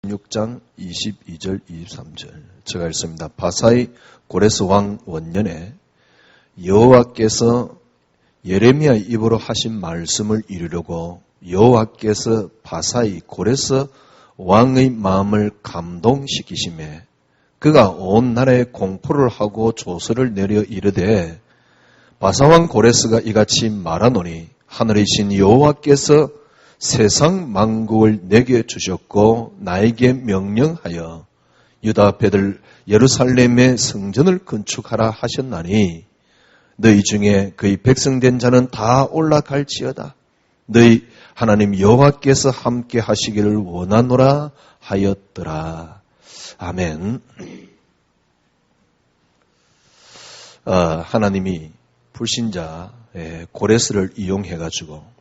16장 22절 23절 제가 읽습니다. 바사의 고레스 왕 원년에 여호와께서 예레미야의 입으로 하신 말씀을 이루려고 여호와께서 바사의 고레스 왕의 마음을 감동시키시매 그가 온 나라에 공포를 하고 조서를 내려 이르되 바사왕 고레스가 이같이 말하노니 하늘의 신 여호와께서 세상 만국을 내게 주셨고 나에게 명령하여 유다 배들 예루살렘의 성전을 건축하라 하셨나니 너희 중에 그의 백성된 자는 다 올라갈지어다. 너희 하나님 여호와께서 함께 하시기를 원하노라 하였더라. 아멘. 하나님이 불신자 고레스를 이용해가지고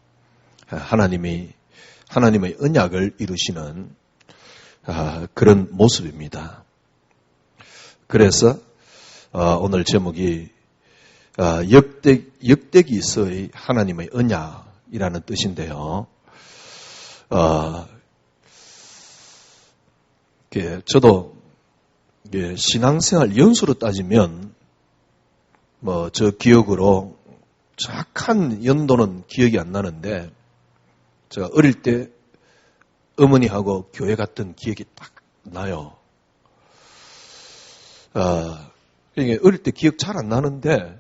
하나님의 언약을 이루시는 그런 모습입니다. 그래서 오늘 제목이 역대기서의 하나님의 언약이라는 뜻인데요. 저도 신앙생활 연수로 따지면 저 기억으로 정확한 연도는 기억이 안 나는데 제가 어릴 때 어머니하고 교회 갔던 기억이 딱 나요. 이게 어릴 때 기억 잘 안 나는데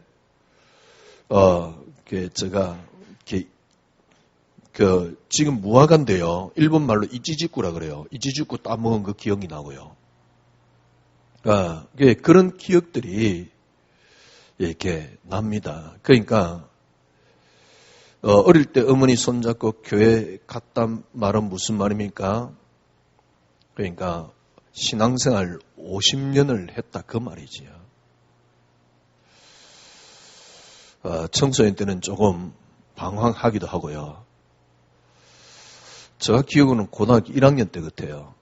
제가 지금 무화과인데요. 일본 말로 이찌지꾸라 그래요. 이찌지꾸 따먹은 그 기억이 나고요. 그런 기억들이 이렇게 납니다. 그러니까 어릴 때 어머니 손잡고 교회 갔단 말은 무슨 말입니까? 그러니까 신앙생활 50년을 했다 그 말이지요. 청소년 때는 조금 방황하기도 하고요. 제가 기억으로는 고등학교 1학년 때 같아요.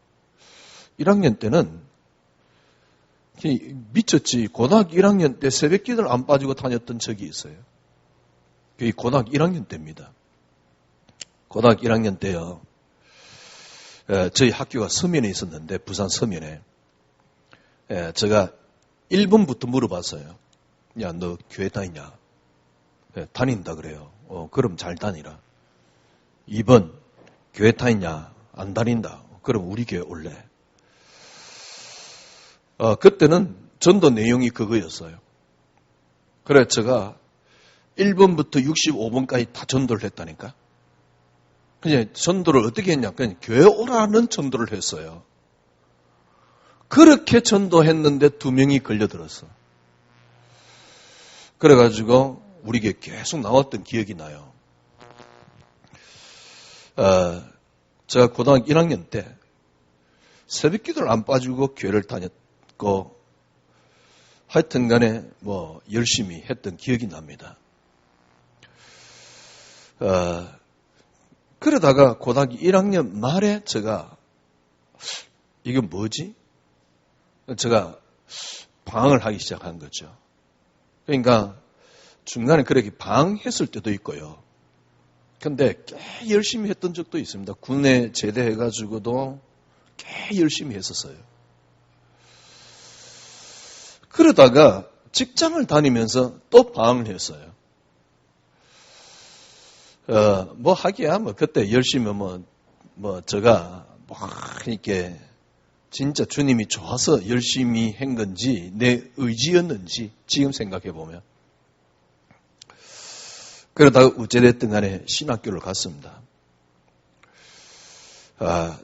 1학년 때는 미쳤지. 고등학교 1학년 때 새벽기도를 안 빠지고 다녔던 적이 있어요. 그게 고등학교 1학년 때입니다. 고등학교 1학년 때요. 저희 학교가 서면에 있었는데 부산 서면에 제가 1번부터 물어봤어요. 야, 너 교회 다니냐? 다닌다 그래요. 그럼 잘 다니라. 2번 교회 다니냐? 안 다닌다. 그럼 우리 교회 올래. 그때는 전도 내용이 그거였어요. 그래 제가 1번부터 65번까지 다 전도를 했다니까. 그냥 전도를 어떻게 했냐? 그냥 교회 오라는 전도를 했어요. 그렇게 전도했는데 2명이 걸려들었어. 그래가지고 우리 교회 계속 나왔던 기억이 나요. 제가 고등학교 1학년 때 새벽 기도를 안 빠지고 교회를 다녔고 하여튼 간에 열심히 했던 기억이 납니다. 그러다가 고등학교 1학년 말에 제가 이게 뭐지? 제가 방황을 하기 시작한 거죠. 그러니까 중간에 그렇게 방황했을 때도 있고요. 근데 꽤 열심히 했던 적도 있습니다. 군에 제대해가지고도 꽤 열심히 했었어요. 그러다가 직장을 다니면서 또 방황을 했어요. 하기야, 그때 열심히 제가 이렇게 진짜 주님이 좋아서 열심히 한 건지, 내 의지였는지, 지금 생각해보면. 그러다가 어찌됐든 간에 신학교를 갔습니다.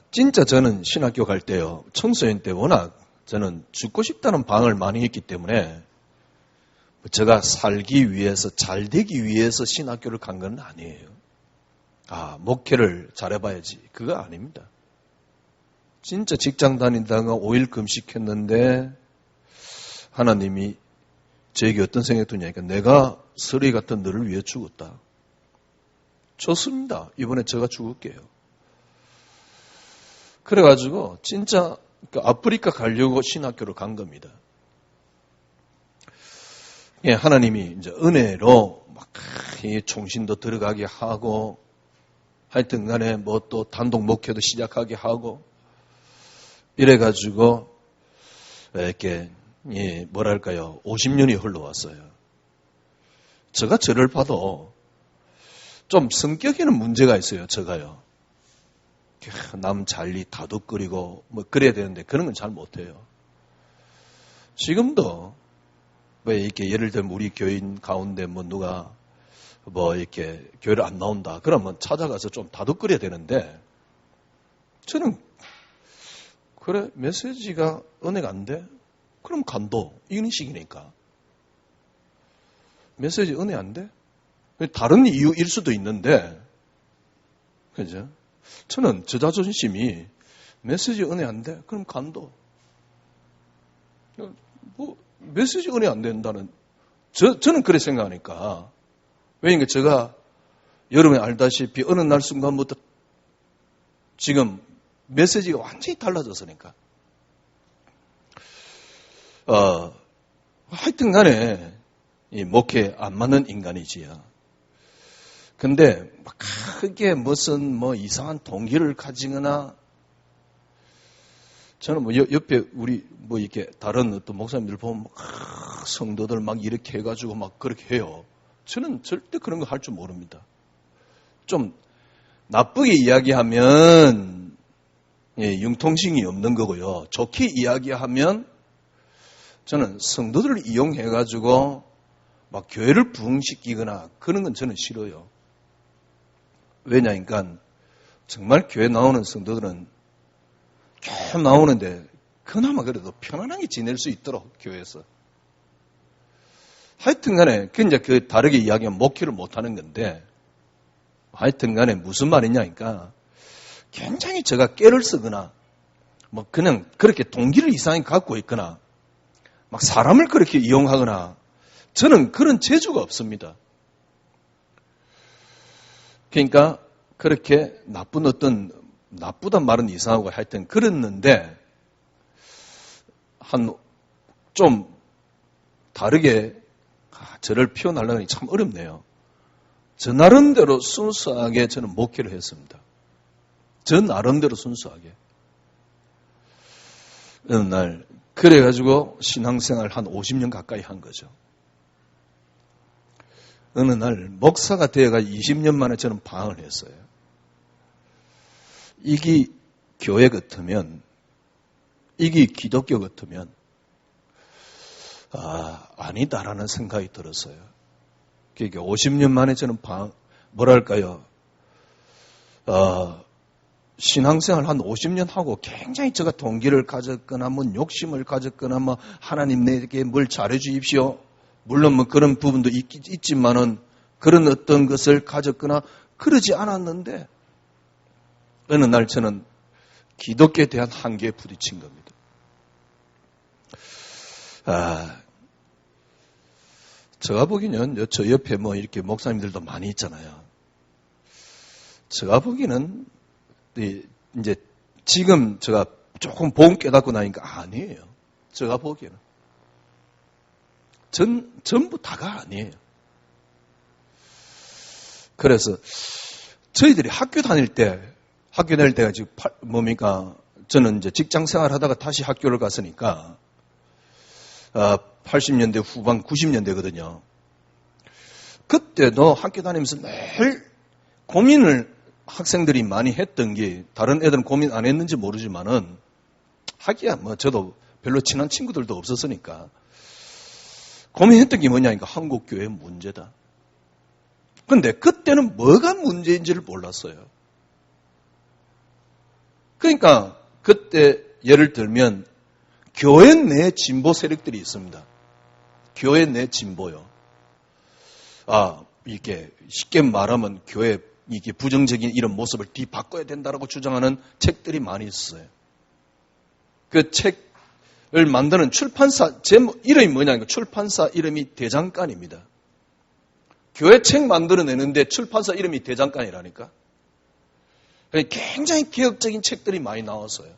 진짜 저는 신학교 갈 때요, 청소년 때 워낙 저는 죽고 싶다는 방을 많이 했기 때문에 제가 살기 위해서, 잘 되기 위해서 신학교를 간 건 아니에요. 목회를 잘해봐야지. 그거 아닙니다. 진짜 직장 다니다가 5일 금식했는데 하나님이 저에게 어떤 생각이 드냐니까 내가 서리 같은 너를 위해 죽었다. 좋습니다. 이번에 제가 죽을게요. 그래가지고 진짜 아프리카 가려고 신학교를 간 겁니다. 하나님이 이제 은혜로 막 총신도 들어가게 하고 하여튼 간에 또 단독 목회도 시작하게 하고 이래가지고 이렇게 뭐랄까요, 50년이 흘러왔어요. 제가 저를 봐도 좀 성격에는 문제가 있어요. 제가요. 남 잘리 다독거리고 뭐 그래야 되는데 그런 건 잘 못해요. 지금도 왜 이렇게 예를 들면 우리 교인 가운데 뭐 누가 뭐 이렇게 교회를 안 나온다 그러면 찾아가서 좀 다독거려야 되는데 저는 그래 메시지가 은혜가 안 돼? 그럼 간도 이런 식이니까 메시지 은혜 안 돼? 다른 이유일 수도 있는데 그죠? 저는 저 자존심이 메시지 은혜 안 돼? 그럼 간도 뭐 메시지 은혜 안 된다는 저는 그렇게 생각하니까 왜냐면 제가 여러분이 알다시피 어느 날 순간부터 지금 메시지가 완전히 달라졌으니까 하여튼 간에 이 목회 안 맞는 인간이지요. 근데 크게 무슨 뭐 이상한 동기를 가지거나 저는 뭐 옆에 우리 뭐 이렇게 다른 어떤 목사님들 보면 성도들 막 이렇게 해가지고 막 그렇게 해요. 저는 절대 그런 거 할 줄 모릅니다. 좀 나쁘게 이야기하면 융통성이 없는 거고요. 좋게 이야기하면 저는 성도들을 이용해가지고 막 교회를 부흥시키거나 그런 건 저는 싫어요. 왜냐니까 정말 교회 나오는 성도들은 교회 나오는데 그나마 그래도 편안하게 지낼 수 있도록 교회에서. 하여튼 간에 그 다르게 이야기하면 목회를 못하는 건데 하여튼 간에 무슨 말이냐니까 굉장히 제가 깨를 쓰거나 뭐 그냥 그렇게 동기를 이상하게 갖고 있거나 막 사람을 그렇게 이용하거나 저는 그런 재주가 없습니다. 그러니까 그렇게 나쁘단 말은 이상하고 하여튼 그랬는데 좀 다르게 저를 표현하려니 참 어렵네요. 저 나름대로 순수하게 저는 목회를 했습니다. 저 나름대로 순수하게. 어느 날 그래가지고 신앙생활 한 50년 가까이 한 거죠. 어느 날 목사가 되어가 20년 만에 저는 방황을 했어요. 이게 교회 같으면, 이게 기독교 같으면 아니다라는 생각이 들었어요. 그러니까 50년 만에 저는 신앙생활 한 50년 하고 굉장히 제가 동기를 가졌거나 뭐 욕심을 가졌거나 뭐 하나님 내게 뭘 잘해 주십시오. 물론 뭐 그런 부분도 있지만은 그런 어떤 것을 가졌거나 그러지 않았는데 어느 날 저는 기독교에 대한 한계에 부딪힌 겁니다. 제가 보기에는 저 옆에 뭐 이렇게 목사님들도 많이 있잖아요. 제가 보기에는 이제 지금 제가 조금 보험 깨닫고 나니까 아니에요. 제가 보기에는 전부 다가 아니에요. 그래서 저희들이 학교 다닐 때가 지금 저는 이제 직장 생활하다가 다시 학교를 갔으니까 80년대 후반 90년대거든요. 그때도 학교 다니면서 매일 고민을 학생들이 많이 했던 게 다른 애들은 고민 안 했는지 모르지만은 하기야 뭐 저도 별로 친한 친구들도 없었으니까 고민했던 게 뭐냐니까 한국 교회의 문제다. 그런데 그때는 뭐가 문제인지를 몰랐어요. 그러니까 그때 예를 들면 교회 내 진보 세력들이 있습니다. 교회 내 진보요. 이게 쉽게 말하면 교회 이게 부정적인 이런 모습을 뒤바꿔야 된다라고 주장하는 책들이 많이 있어요. 그 책을 만드는 출판사 이름이 뭐냐니까 출판사 이름이 대장간입니다. 교회 책 만들어내는데 출판사 이름이 대장간이라니까. 굉장히 개혁적인 책들이 많이 나왔어요.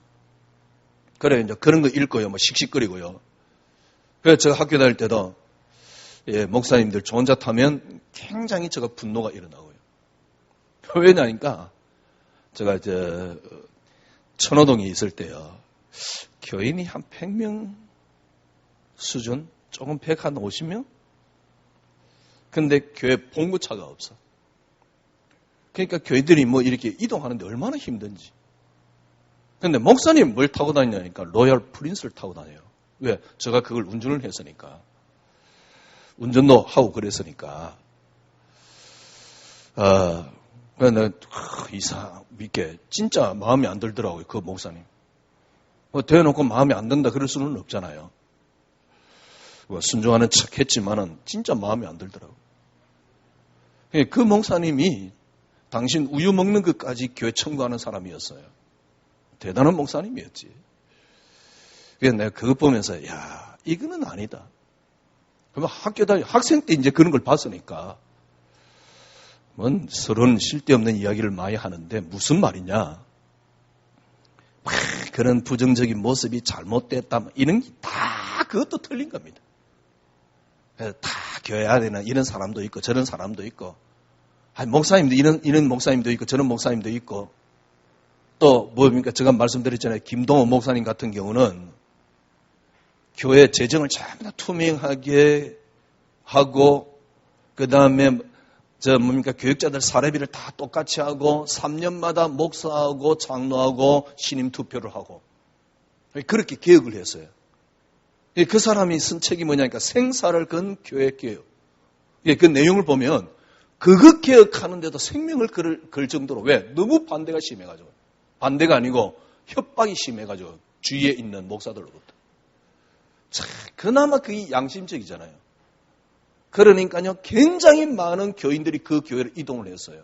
그래 이제 그런 거 읽고요, 뭐 씩씩거리고요. 그래서 제가 학교 다닐 때도 목사님들 저 혼자 타면 굉장히 제가 분노가 일어나고요. 왜냐니까 제가 천호동에 있을 때요. 교인이 한 100명 수준? 조금 150명? 근데 교회 봉구차가 없어. 그러니까 교회들이 뭐 이렇게 이동하는데 얼마나 힘든지. 근데 목사님 뭘 타고 다니냐니까 로얄 프린스를 타고 다녀요. 왜? 제가 그걸 운전을 했으니까. 운전도 하고 그랬으니까. 내가 이게 진짜 마음에 안 들더라고요. 그 목사님. 뭐 대놓고 마음에 안 든다 그럴 수는 없잖아요. 뭐 순종하는 척 했지만은 진짜 마음에 안 들더라고요. 그 목사님이 당신 우유 먹는 것까지 교회 청구하는 사람이었어요. 대단한 목사님이었지. 그래서 내가 그거 보면서 야 이거는 아니다. 그러면 학교 다니 학생 때 이제 그런 걸 봤으니까 뭔 서로는 쓸데없는 이야기를 많이 하는데 무슨 말이냐. 그런 부정적인 모습이 잘못됐다 이런 게 다 그것도 틀린 겁니다. 다 교회 안에는 이런 사람도 있고 저런 사람도 있고 목사님도 이런 목사님도 있고 저런 목사님도 있고 또 뭡니까 제가 말씀드렸잖아요. 김동호 목사님 같은 경우는 교회 재정을 전부 다 투명하게 하고 그 다음에 교육자들 사례비를 다 똑같이 하고 3년마다 목사하고 장로하고 신임 투표를 하고 그렇게 개혁을 했어요. 그 사람이 쓴 책이 뭐냐니까 생사를 건 교회 개혁. 그 내용을 보면 그거 개혁하는데도 생명을 걸 정도로 왜? 너무 반대가 심해가지고. 반대가 아니고 협박이 심해가지고 주위에 있는 목사들로부터. 자, 그나마 그게 양심적이잖아요. 그러니까요 굉장히 많은 교인들이 그 교회를 이동을 했어요.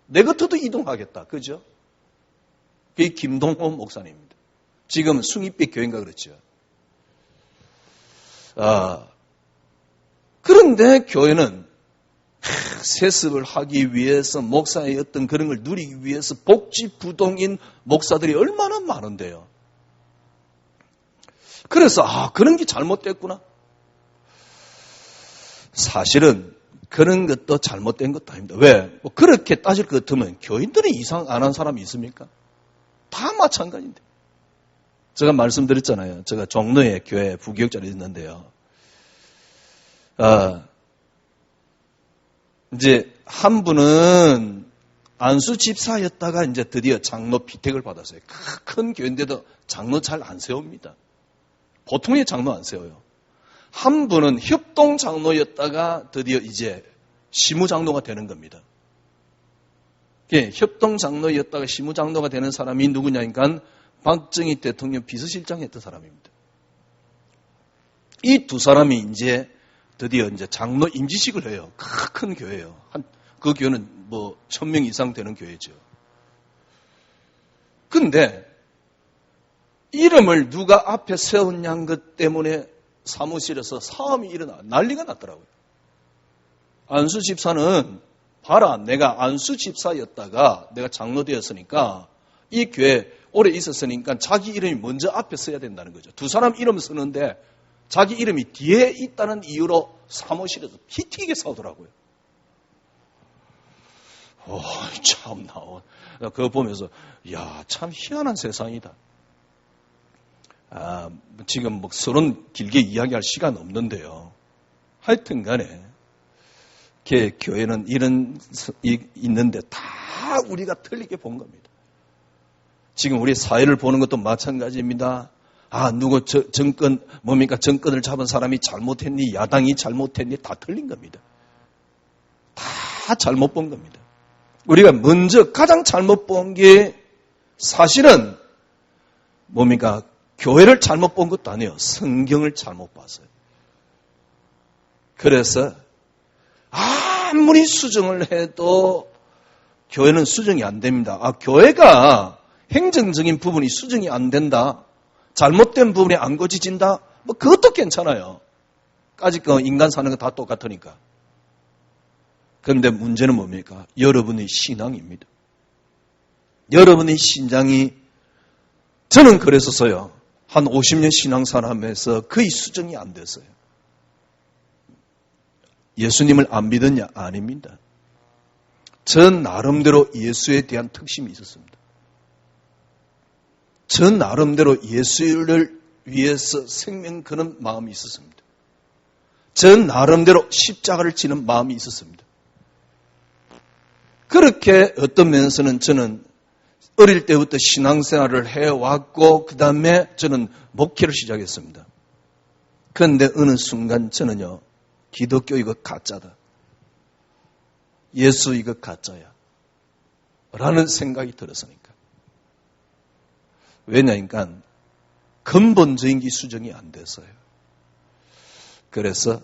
내 것도 이동하겠다. 그죠? 그게 김동호 목사님입니다. 지금 숭이빛 교회인가 그렇죠. 그런데 교회는 세습을 하기 위해서 목사의 어떤 그런 걸 누리기 위해서 복지부동인 목사들이 얼마나 많은데요. 그래서 그런 게 잘못됐구나. 사실은 그런 것도 잘못된 것도 아닙니다. 왜? 뭐 그렇게 따질 것 같으면 교인들이 이상 안 한 사람이 있습니까? 다 마찬가지인데. 제가 말씀드렸잖아요. 제가 종로에 교회 부교육자로 있는데요. 이제 한 분은 안수 집사였다가 이제 드디어 장로 피택을 받았어요. 큰 교회인데도 장로 잘 안 세웁니다. 보통의 장로 안 세워요. 한 분은 협동 장로였다가 드디어 이제 시무 장로가 되는 겁니다. 협동 장로였다가 시무 장로가 되는 사람이 누구냐니까 박정희 대통령 비서실장 했던 사람입니다. 이 두 사람이 이제 드디어 이제 장로 임지식을 해요. 큰 교회예요. 그 교회는 뭐 1000명 이상 되는 교회죠. 근데 이름을 누가 앞에 세웠냐는 것 때문에 사무실에서 싸움이 일어나 난리가 났더라고요. 안수 집사는 봐라 내가 안수 집사였다가 내가 장로 되었으니까 이 교회 오래 있었으니까 자기 이름이 먼저 앞에 써야 된다는 거죠. 두 사람 이름 쓰는데 자기 이름이 뒤에 있다는 이유로 사무실에서 피튀게 싸우더라고요. 참나. 그거 보면서 참 희한한 세상이다. 지금 뭐 서론 길게 이야기할 시간 없는데요. 하여튼 간에 교회는 이런 있는데 다 우리가 틀리게 본 겁니다. 지금 우리 사회를 보는 것도 마찬가지입니다. 누구 정권을 잡은 사람이 잘못했니, 야당이 잘못했니, 다 틀린 겁니다. 다 잘못 본 겁니다. 우리가 먼저 가장 잘못 본 게 사실은 교회를 잘못 본 것도 아니에요. 성경을 잘못 봤어요. 그래서 아무리 수정을 해도 교회는 수정이 안 됩니다. 교회가 행정적인 부분이 수정이 안 된다. 잘못된 부분이 안 고쳐진다. 그것도 괜찮아요. 까짓 거 인간 사는 거 다 똑같으니까. 그런데 문제는 뭡니까? 여러분의 신앙입니다. 여러분의 신앙이 저는 그랬었어요. 한 50년 신앙생활하면서 거의 수정이 안 됐어요. 예수님을 안 믿었냐? 아닙니다. 전 나름대로 예수에 대한 특심이 있었습니다. 저 나름대로 예수를 위해서 생명 거는 마음이 있었습니다. 저 나름대로 십자가를 지는 마음이 있었습니다. 그렇게 어떤 면에서는 저는 어릴 때부터 신앙생활을 해왔고 그 다음에 저는 목회를 시작했습니다. 그런데 어느 순간 저는요, 기독교 이거 가짜다. 예수 이거 가짜야. 라는 생각이 들었으니까. 왜냐니까 근본적인 게 수정이 안 됐어요. 그래서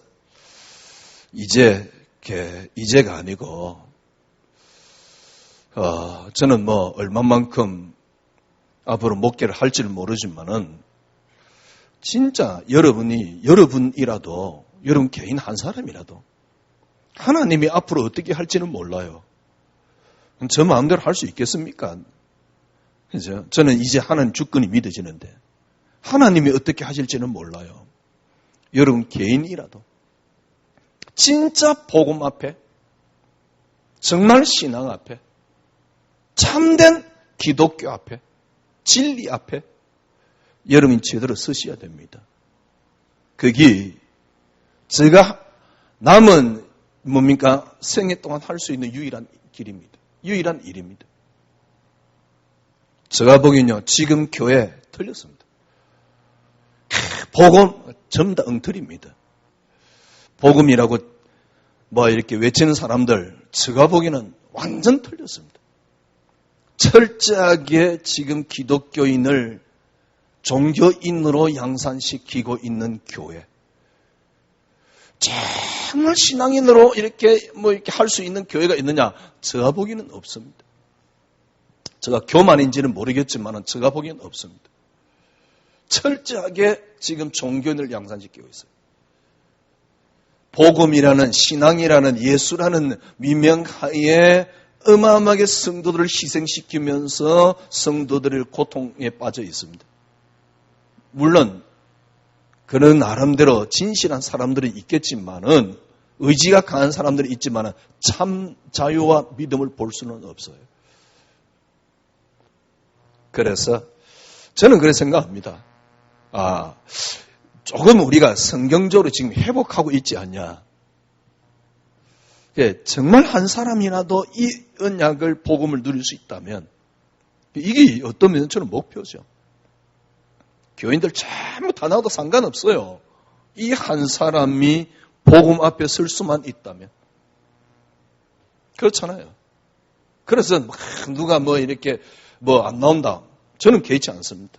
이제가 아니고 저는 뭐 얼마만큼 앞으로 목회를 할지는 모르지만은 진짜 여러분이라도 여러분 개인 한 사람이라도 하나님이 앞으로 어떻게 할지는 몰라요. 저 마음대로 할 수 있겠습니까? 그죠? 저는 이제 하나님 주권이 믿어지는데 하나님이 어떻게 하실지는 몰라요. 여러분 개인이라도 진짜 복음 앞에, 정말 신앙 앞에, 참된 기독교 앞에, 진리 앞에 여러분이 제대로 서셔야 됩니다. 그게 제가 남은 생애 동안 할 수 있는 유일한 길입니다. 유일한 일입니다. 제가 보기엔요, 지금 교회 틀렸습니다. 복음 전부 다 엉터리입니다. 복음이라고 이렇게 외치는 사람들, 제가 보기에는 완전 틀렸습니다. 철저하게 지금 기독교인을 종교인으로 양산시키고 있는 교회. 정말 신앙인으로 이렇게 할 수 있는 교회가 있느냐? 제가 보기에는 없습니다. 제가 교만인지는 모르겠지만 제가 보기에는 없습니다. 철저하게 지금 종교인을 양산시키고 있어요. 복음이라는 신앙이라는 예수라는 미명하에 어마어마하게 성도들을 희생시키면서 성도들의 고통에 빠져 있습니다. 물론 그런 나름대로 진실한 사람들이 있겠지만은 의지가 강한 사람들이 있지만은 참 자유와 믿음을 볼 수는 없어요. 그래서 저는 그렇게 생각합니다. 조금 우리가 성경적으로 지금 회복하고 있지 않냐. 정말 한 사람이라도 이 언약을 복음을 누릴 수 있다면 이게 어떤 면에서는 목표죠. 교인들 전부 다 나와도 상관없어요. 이 한 사람이 복음 앞에 설 수만 있다면. 그렇잖아요. 그래서 누가 이렇게 안 나온다. 저는 개의치 않습니다.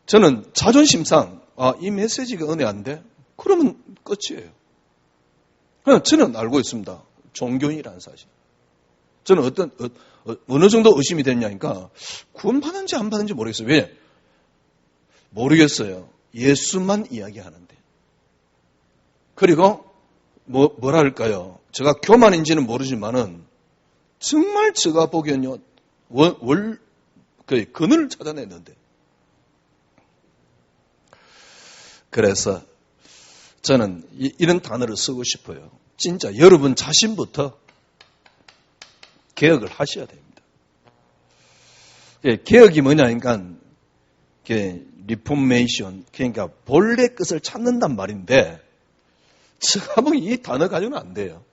저는 자존심상 이 메시지가 은혜 안 돼? 그러면 끝이에요. 저는 알고 있습니다. 종교인이라는 사실. 저는 어느 정도 의심이 됐냐니까 구원받은지 안 받은지 모르겠어요. 왜? 모르겠어요. 예수만 이야기하는데. 그리고 뭐랄까요? 제가 교만인지는 모르지만은 정말 제가 보기엔요 근원을 찾아냈는데. 그래서 저는 이런 단어를 쓰고 싶어요. 진짜 여러분 자신부터 개혁을 하셔야 됩니다. 개혁이 뭐냐니까 리포메이션, 그러니까 본래 것을 찾는단 말인데 제가 보기 이 단어 가지고는 안 돼요.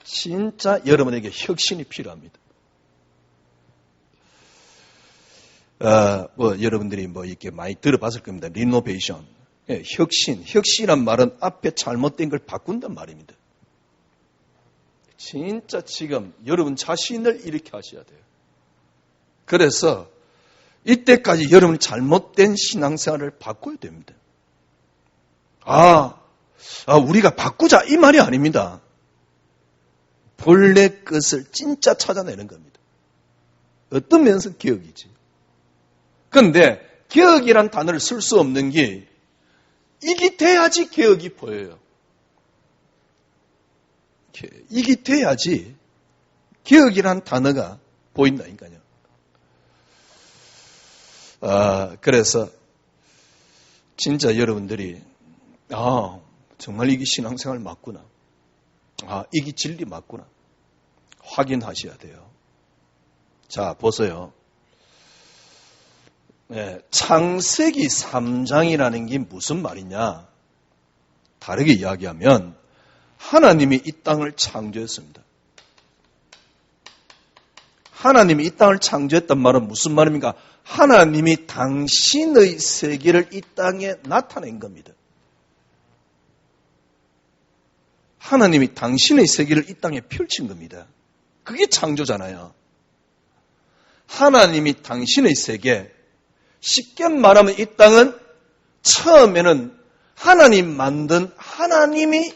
진짜 여러분에게 혁신이 필요합니다. 여러분들이 이렇게 많이 들어봤을 겁니다. 리노베이션. 혁신이란 말은 앞에 잘못된 걸 바꾼단 말입니다. 진짜 지금 여러분 자신을 이렇게 하셔야 돼요. 그래서 이때까지 여러분이 잘못된 신앙생활을 바꿔야 됩니다. 우리가 바꾸자 이 말이 아닙니다. 본래 것을 진짜 찾아내는 겁니다. 어떤 면에서 개혁이지. 그런데 개혁이란 단어를 쓸 수 없는 게 이게 돼야지 개혁이 보여요. 이게 돼야지 개혁이란 단어가 보인다니까요. 그래서 진짜 여러분들이 정말 이게 신앙생활 맞구나. 이게 진리 맞구나. 확인하셔야 돼요. 자, 보세요. 창세기 3장이라는 게 무슨 말이냐? 다르게 이야기하면 하나님이 이 땅을 창조했습니다. 하나님이 이 땅을 창조했단 말은 무슨 말입니까? 하나님이 당신의 세계를 이 땅에 나타낸 겁니다. 하나님이 당신의 세계를 이 땅에 펼친 겁니다. 그게 창조잖아요. 하나님이 당신의 세계, 쉽게 말하면 이 땅은 처음에는 하나님 만든 하나님이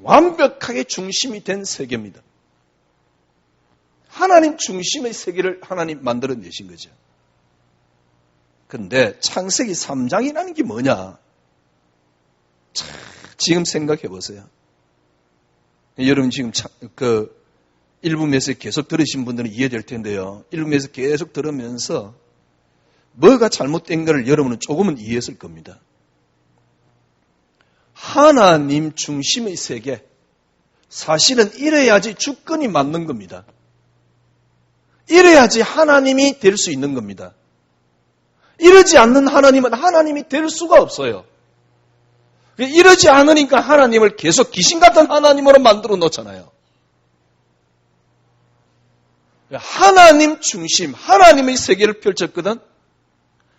완벽하게 중심이 된 세계입니다. 하나님 중심의 세계를 하나님 만들어내신 거죠. 그런데 창세기 3장이라는 게 뭐냐? 지금 생각해 보세요. 여러분 지금 일부에서 계속 들으신 분들은 이해될 텐데요. 일부에서 계속 들으면서 뭐가 잘못된 것을 여러분은 조금은 이해했을 겁니다. 하나님 중심의 세계, 사실은 이래야지 주권이 맞는 겁니다. 이래야지 하나님이 될 수 있는 겁니다. 이러지 않는 하나님은 하나님이 될 수가 없어요. 이러지 않으니까 하나님을 계속 귀신 같은 하나님으로 만들어 놓잖아요. 하나님 중심, 하나님의 세계를 펼쳤거든.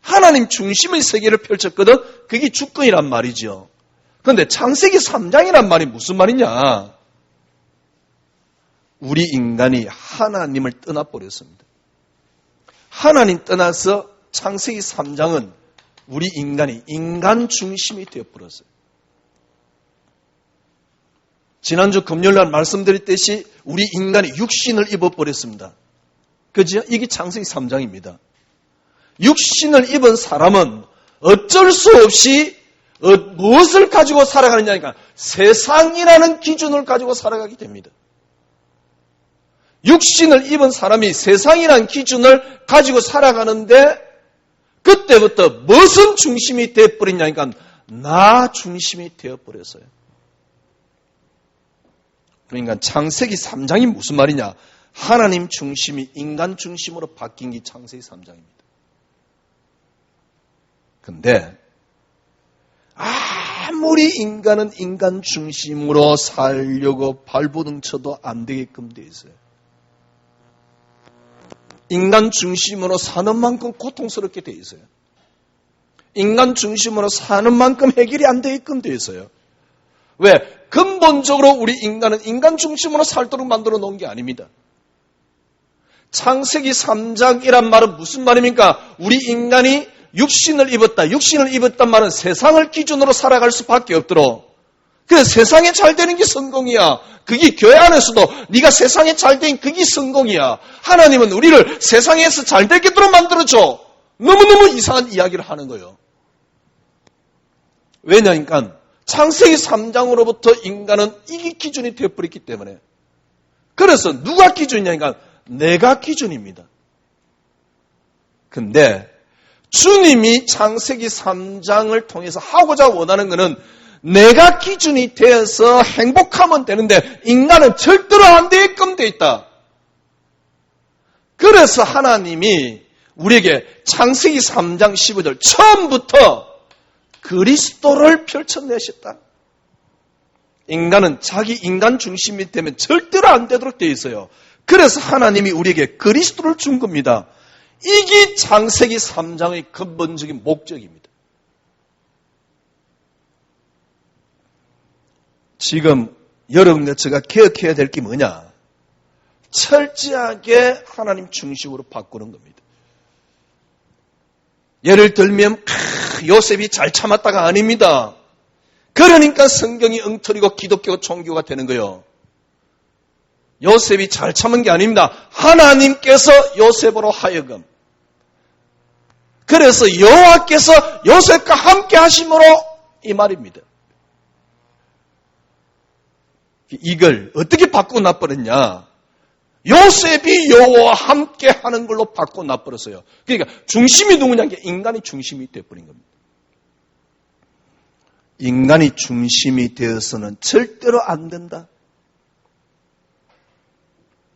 하나님 중심의 세계를 펼쳤거든. 그게 주권이란 말이죠. 그런데 창세기 3장이란 말이 무슨 말이냐? 우리 인간이 하나님을 떠나버렸습니다. 하나님 떠나서 창세기 3장은 우리 인간이 인간 중심이 되어버렸어요. 지난주 금요일날 말씀드렸듯이 우리 인간이 육신을 입어버렸습니다. 그죠? 이게 창세기 3장입니다. 육신을 입은 사람은 어쩔 수 없이 무엇을 가지고 살아가느냐니까 세상이라는 기준을 가지고 살아가게 됩니다. 육신을 입은 사람이 세상이라는 기준을 가지고 살아가는데 그때부터 무슨 중심이 되어버리냐니까 나 중심이 되어버렸어요. 그러니까 창세기 3장이 무슨 말이냐? 하나님 중심이 인간 중심으로 바뀐 게 창세기 3장입니다. 근데 아무리 인간은 인간 중심으로 살려고 발버둥 쳐도 안 되게끔 돼 있어요. 인간 중심으로 사는 만큼 고통스럽게 돼 있어요. 인간 중심으로 사는 만큼 해결이 안 되게끔 돼 있어요. 왜? 근본적으로 우리 인간은 인간 중심으로 살도록 만들어 놓은 게 아닙니다. 창세기 3장이란 말은 무슨 말입니까? 우리 인간이 육신을 입었다. 육신을 입었단 말은 세상을 기준으로 살아갈 수밖에 없도록. 그래서 세상에 잘 되는 게 성공이야. 그게 교회 안에서도 네가 세상에 잘 되는 그게 성공이야. 하나님은 우리를 세상에서 잘 되게도록 만들어줘. 너무너무 이상한 이야기를 하는 거예요. 왜냐니까 창세기 3장으로부터 인간은 이게 기준이 되어버렸기 때문에. 그래서 누가 기준이냐니까 내가 기준입니다. 근데 주님이 창세기 3장을 통해서 하고자 원하는 것은 내가 기준이 되어서 행복하면 되는데 인간은 절대로 안 되게끔 돼 있다. 그래서 하나님이 우리에게 창세기 3장 15절 처음부터 그리스도를 펼쳐내셨다. 인간은 자기 인간 중심이 되면 절대로 안 되도록 되어 있어요. 그래서 하나님이 우리에게 그리스도를 준 겁니다. 이게 창세기 3장의 근본적인 목적입니다. 지금 여러분과 제가 기억해야 될 게 뭐냐? 철저하게 하나님 중심으로 바꾸는 겁니다. 예를 들면 요셉이 잘 참았다가 아닙니다. 그러니까 성경이 엉터리고 기독교 종교가 되는 거예요. 요셉이 잘 참은 게 아닙니다. 하나님께서 요셉으로 하여금. 그래서 여호와께서 요셉과 함께 하심으로 이 말입니다. 이걸 어떻게 바꾸고 나버렸냐? 요셉이 여호와와 함께 하는 걸로 바꾸고 나버렸어요. 그러니까 중심이 누구냐? 인간이 중심이 되어버린 겁니다. 인간이 중심이 되어서는 절대로 안 된다.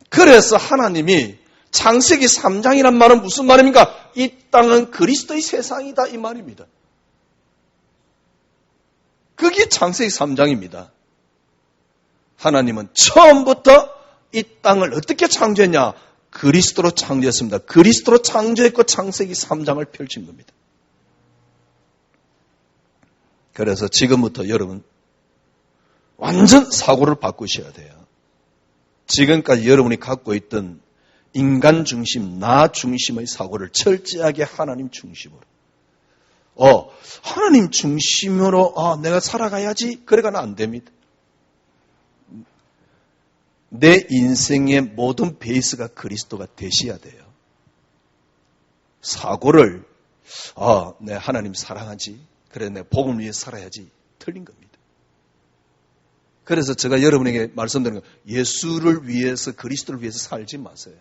그래서 하나님이 창세기 3장이란 말은 무슨 말입니까? 이 땅은 그리스도의 세상이다 이 말입니다. 그게 창세기 3장입니다. 하나님은 처음부터 이 땅을 어떻게 창조했냐? 그리스도로 창조했습니다. 그리스도로 창조했고 창세기 3장을 펼친 겁니다. 그래서 지금부터 여러분 완전 사고를 바꾸셔야 돼요. 지금까지 여러분이 갖고 있던 인간 중심, 나 중심의 사고를 철저하게 하나님 중심으로. 하나님 중심으로 내가 살아가야지. 그래가는 안 됩니다. 내 인생의 모든 베이스가 그리스도가 되셔야 돼요. 사고를 내 하나님 사랑하지. 그래 내 복음을 위해 살아야지. 틀린 겁니다. 그래서 제가 여러분에게 말씀드리는 거 예수를 위해서 그리스도를 위해서 살지 마세요.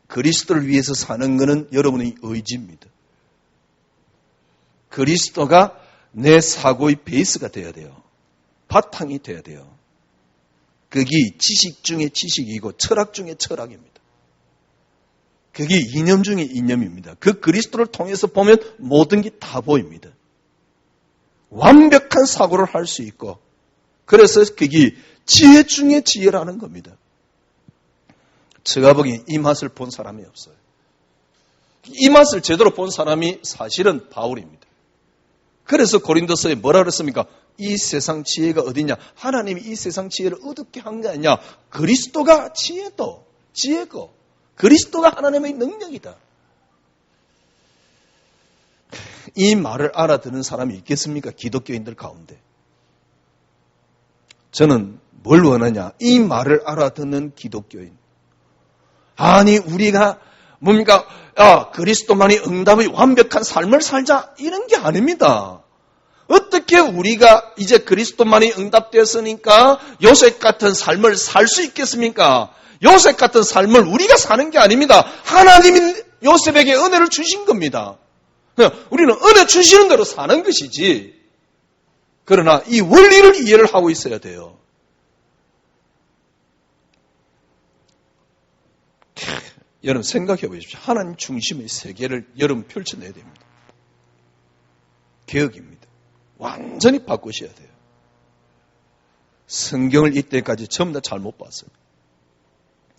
그리스도를 위해서 사는 것은 여러분의 의지입니다. 그리스도가 내 사고의 베이스가 되어야 돼요. 바탕이 되어야 돼요. 그게 지식 중에 지식이고 철학 중에 철학입니다. 그게 이념 중에 이념입니다. 그 그리스도를 통해서 보면 모든 게 다 보입니다. 완벽한 사고를 할 수 있고 그래서 그게 지혜 중에 지혜라는 겁니다. 제가 보기엔 이 맛을 본 사람이 없어요. 이 맛을 제대로 본 사람이 사실은 바울입니다. 그래서 고린도서에 뭐라 그랬습니까? 이 세상 지혜가 어디냐? 하나님이 이 세상 지혜를 어둡게 한 게 아니냐? 그리스도가 지혜고 그리스도가 하나님의 능력이다. 이 말을 알아듣는 사람이 있겠습니까? 기독교인들 가운데. 저는 뭘 원하냐? 이 말을 알아듣는 기독교인. 아니 우리가 뭡니까? 그리스도만이 응답의 완벽한 삶을 살자 이런 게 아닙니다. 어떻게 우리가 이제 그리스도만이 응답되었으니까 요셉 같은 삶을 살 수 있겠습니까? 요셉 같은 삶을 우리가 사는 게 아닙니다. 하나님이 요셉에게 은혜를 주신 겁니다. 우리는 은혜 주시는 대로 사는 것이지. 그러나 이 원리를 이해를 하고 있어야 돼요. 여러분 생각해 보십시오. 하나님 중심의 세계를 여러분 펼쳐내야 됩니다. 개혁입니다. 완전히 바꾸셔야 돼요. 성경을 이때까지 전부 다 잘못 봤어요.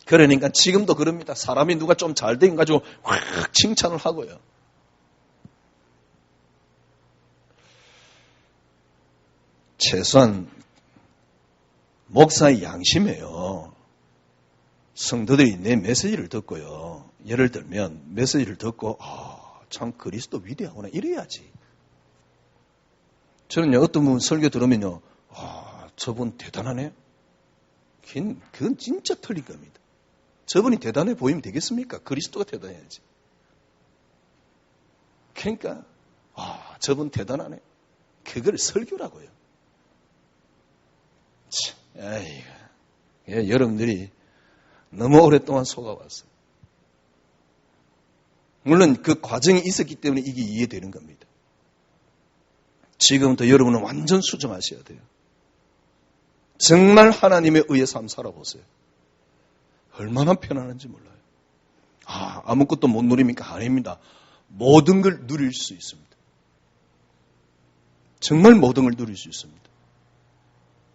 그러니까 지금도 그럽니다. 사람이 누가 좀 잘 된 가지고 확 칭찬을 하고요. 최소한 목사의 양심이에요. 성도들이 내 메시지를 듣고요. 예를 들면 메시지를 듣고 참 그리스도 위대하구나 이래야지. 저는요 어떤 분 설교 들으면요 저분 대단하네. 그건 진짜 틀린 겁니다. 저분이 대단해 보이면 되겠습니까? 그리스도가 대단해야지. 그러니까 저분 대단하네. 그걸 설교라고요. 여러분들이 너무 오랫동안 속아왔어요. 물론 그 과정이 있었기 때문에 이게 이해되는 겁니다. 지금부터 여러분은 완전 수정하셔야 돼요. 정말 하나님의 의의 삶 살아보세요. 얼마나 편안한지 몰라요. 아무것도 못 누립니까? 아닙니다. 모든 걸 누릴 수 있습니다. 정말 모든 걸 누릴 수 있습니다.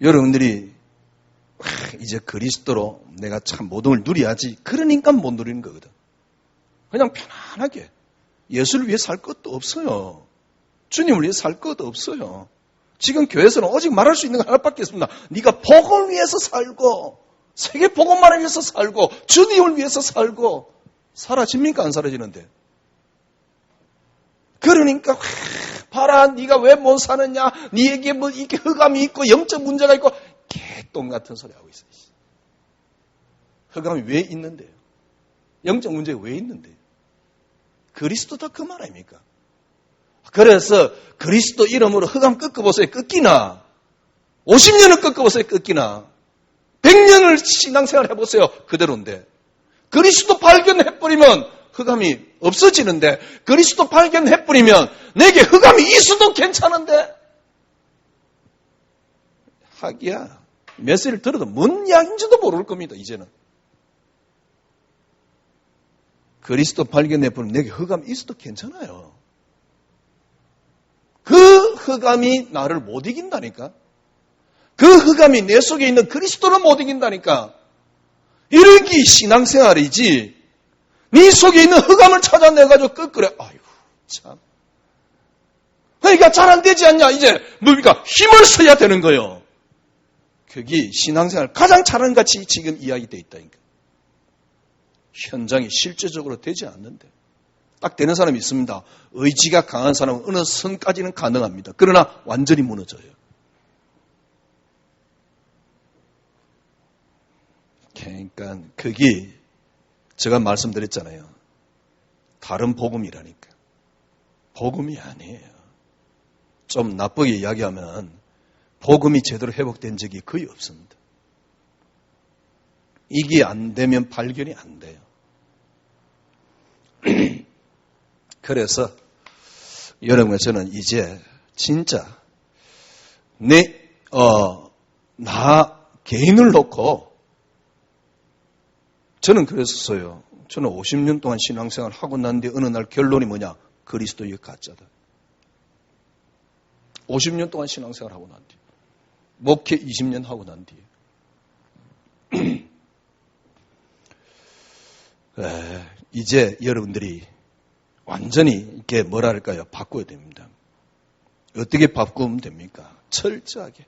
여러분들이 이제 그리스도로 내가 참 모든 걸 누려야지. 그러니까 못 누리는 거거든. 그냥 편안하게 예수를 위해 살 것도 없어요. 주님을 위해 살 것도 없어요. 지금 교회에서는 오직 말할 수 있는 거 하나밖에 없습니다. 네가 복음을 위해서 살고 세계 복음만을 위해서 살고 주님을 위해서 살고 사라집니까? 안 사라지는데. 그러니까 봐라 네가 왜 못 사느냐, 네에게 뭐 이렇게 흑암이 있고 영적 문제가 있고 개똥 같은 소리 하고 있어요. 흑암이 왜 있는데요? 영적 문제가 왜 있는데요? 그리스도다 그 말 아닙니까? 그래서 그리스도 이름으로 흑암 꺾어보세요. 꺾이나? 50년을 꺾어보세요. 꺾이나? 100년을 신앙생활 해보세요. 그대로인데. 그리스도 발견해버리면 흑암이 없어지는데, 그리스도 발견해버리면 내게 흑암이 있어도 괜찮은데, 하기야 메시지를 들어도 뭔 이야기인지도 모를 겁니다, 이제는. 그리스도 발견해보면 내게 흑암이 있어도 괜찮아요. 그 흑암이 나를 못 이긴다니까. 그 흑암이 내 속에 있는 그리스도를 못 이긴다니까. 이렇게 신앙생활이지. 네 속에 있는 흑암을 찾아내가지고 끄끄래. 아이고 참. 그러니까 잘 안 되지 않냐. 이제 뭡니까? 힘을 써야 되는 거예요. 그게 신앙생활 가장 잘하는 같이 지금 이야기되어 있다니까. 현장이 실제적으로 되지 않는데. 딱 되는 사람이 있습니다. 의지가 강한 사람은 어느 선까지는 가능합니다. 그러나 완전히 무너져요. 그러니까 그게 제가 말씀드렸잖아요. 다른 복음이라니까. 복음이 아니에요. 좀 나쁘게 이야기하면 복음이 제대로 회복된 적이 거의 없습니다. 이게 안 되면 발견이 안 돼요. 그래서 여러분 저는 이제 진짜 나 개인을 놓고 저는 그랬었어요. 저는 50년 동안 신앙생활 하고 난 뒤에 어느 날 결론이 뭐냐? 그리스도의 가짜다. 50년 동안 신앙생활 하고 난 뒤에. 목회 20년 하고 난 뒤에. 이제 여러분들이 완전히 이렇게 뭐랄까요? 바꿔야 됩니다. 어떻게 바꾸면 됩니까? 철저하게.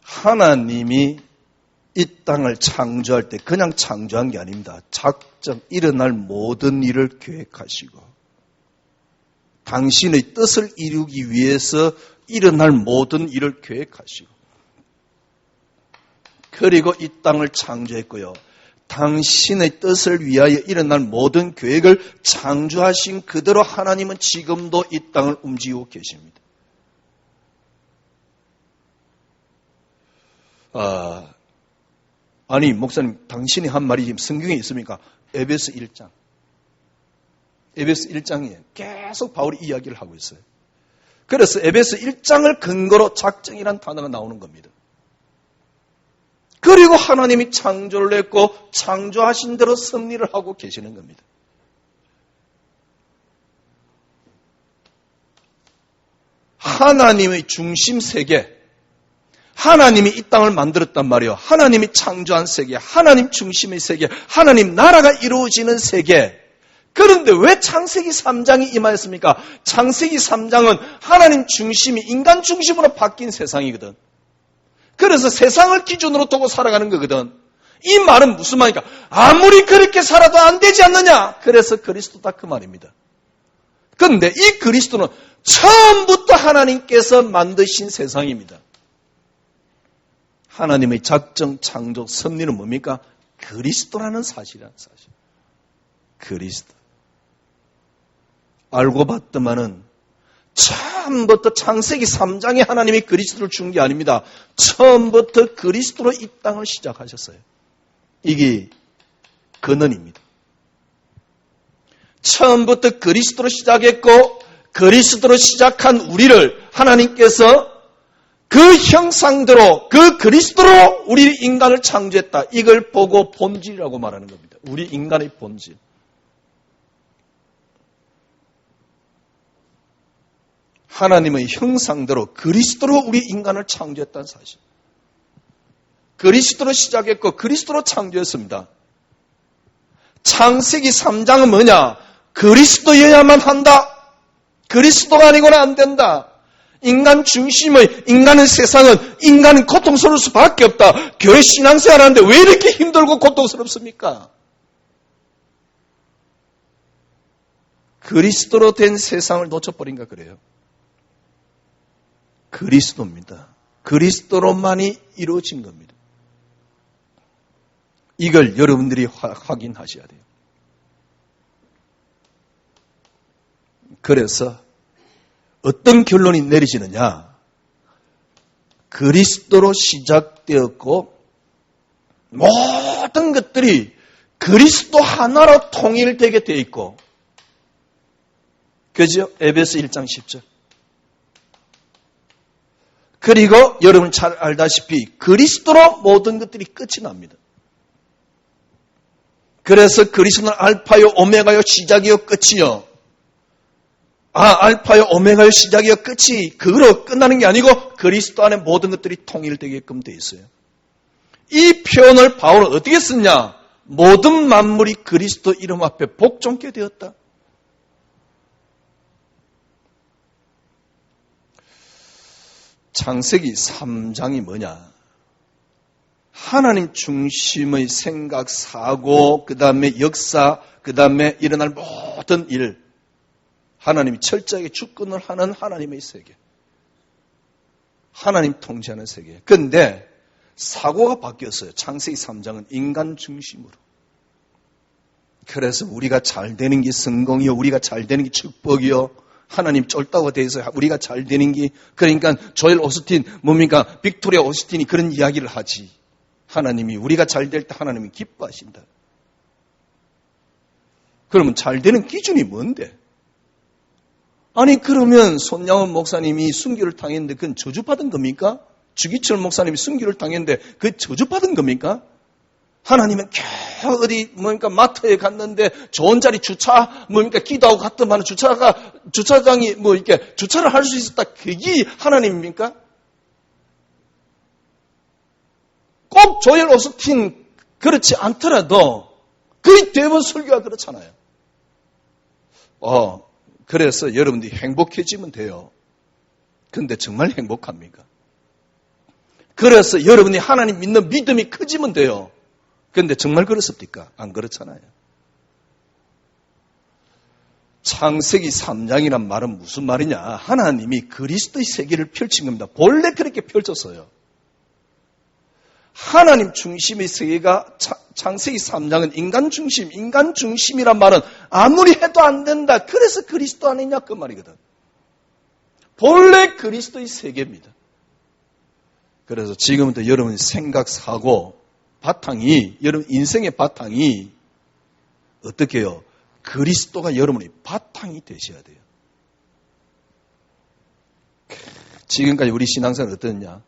하나님이 이 땅을 창조할 때 그냥 창조한 게 아닙니다. 작정 일어날 모든 일을 계획하시고 당신의 뜻을 이루기 위해서 일어날 모든 일을 계획하시고 그리고 이 땅을 창조했고요. 당신의 뜻을 위하여 일어날 모든 계획을 창조하신 그대로 하나님은 지금도 이 땅을 움직이고 계십니다. 아니 목사님 당신이 한 말이 지금 성경에 있습니까? 에베소 1장. 에베소 1장에 계속 바울이 이야기를 하고 있어요. 그래서 에베소 1장을 근거로 작정이란 단어가 나오는 겁니다. 그리고 하나님이 창조를 했고 창조하신 대로 섭리를 하고 계시는 겁니다. 하나님의 중심 세계, 하나님이 이 땅을 만들었단 말이에요. 하나님이 창조한 세계, 하나님 중심의 세계, 하나님 나라가 이루어지는 세계. 그런데 왜 창세기 3장이 임하였습니까? 창세기 3장은 하나님 중심이 인간 중심으로 바뀐 세상이거든. 그래서 세상을 기준으로 두고 살아가는 거거든. 이 말은 무슨 말입니까? 아무리 그렇게 살아도 안 되지 않느냐? 그래서 그리스도다 그 말입니다. 그런데 이 그리스도는 처음부터 하나님께서 만드신 세상입니다. 하나님의 작정, 창조, 섭리는 뭡니까? 그리스도라는 사실이라는 사실. 그리스도. 알고 봤더만은 처음부터 창세기 3장에 하나님이 그리스도를 준 게 아닙니다. 처음부터 그리스도로 이 땅을 시작하셨어요. 이게 근원입니다. 처음부터 그리스도로 시작했고 그리스도로 시작한 우리를 하나님께서 그 형상대로 그 그리스도로 우리 인간을 창조했다. 이걸 보고 본질이라고 말하는 겁니다. 우리 인간의 본질. 하나님의 형상대로 그리스도로 우리 인간을 창조했다는 사실. 그리스도로 시작했고 그리스도로 창조했습니다. 창세기 3장은 뭐냐? 그리스도여야만 한다. 그리스도가 아니고는 안 된다. 인간 중심의 인간의 세상은 인간은 고통스러울 수밖에 없다. 교회 신앙생활 하는데 왜 이렇게 힘들고 고통스럽습니까? 그리스도로 된 세상을 놓쳐버린가 그래요. 그리스도입니다. 그리스도로만이 이루어진 겁니다. 이걸 여러분들이 확인하셔야 돼요. 그래서 어떤 결론이 내려지느냐? 그리스도로 시작되었고 모든 것들이 그리스도 하나로 통일되게 되어 있고 그죠? 에베소 1장 10절. 그리고 여러분 잘 알다시피 그리스도로 모든 것들이 끝이 납니다. 그래서 그리스도는 알파요 오메가요 시작이요 끝이요. 알파요 오메가요 시작이요 끝이 그거로 끝나는 게 아니고 그리스도 안에 모든 것들이 통일되게끔 돼 있어요. 이 표현을 바울은 어떻게 썼냐? 모든 만물이 그리스도 이름 앞에 복종케 되었다. 창세기 3장이 뭐냐? 하나님 중심의 생각, 사고, 그 다음에 역사, 그 다음에 일어날 모든 일, 하나님이 철저하게 주권을 하는 하나님의 세계, 하나님 통치하는 세계. 그런데 사고가 바뀌었어요. 창세기 3장은 인간 중심으로. 그래서 우리가 잘 되는 게 성공이요, 우리가 잘 되는 게 축복이요, 하나님 쫄다고 돼서 우리가 잘 되는 게, 그러니까 조엘 오스틴, 뭡니까? 빅토리아 오스틴이 그런 이야기를 하지. 하나님이 우리가 잘 될 때 하나님이 기뻐하신다. 그러면 잘 되는 기준이 뭔데? 아니 그러면 손양원 목사님이 순교를 당했는데 그건 저주받은 겁니까? 주기철 목사님이 순교를 당했는데 그게 저주받은 겁니까? 하나님은 겨우 어디 뭡니까 마트에 갔는데 좋은 자리 주차 뭡니까 기도하고 갔더만 주차장이 뭐 이렇게 주차를 할 수 있었다. 그게 하나님입니까? 꼭 조엘 오스틴 그렇지 않더라도 거의 대부분 설교가 그렇잖아요. 그래서 여러분들이 행복해지면 돼요. 근데 정말 행복합니까? 그래서 여러분이 하나님 믿는 믿음이 커지면 돼요. 근데 정말 그렇습니까? 안 그렇잖아요. 창세기 3장이란 말은 무슨 말이냐? 하나님이 그리스도의 세계를 펼친 겁니다. 본래 그렇게 펼쳤어요. 하나님 중심의 세계가 창세기 3장은 인간 중심이란 말은 아무리 해도 안 된다. 그래서 그리스도 안에 있냐 그 말이거든. 본래 그리스도의 세계입니다. 그래서 지금부터 여러분의 생각, 사고, 바탕이, 여러분 인생의 바탕이 어떻게 해요? 그리스도가 여러분의 바탕이 되셔야 돼요. 지금까지 우리 신앙생활은 어떠냐?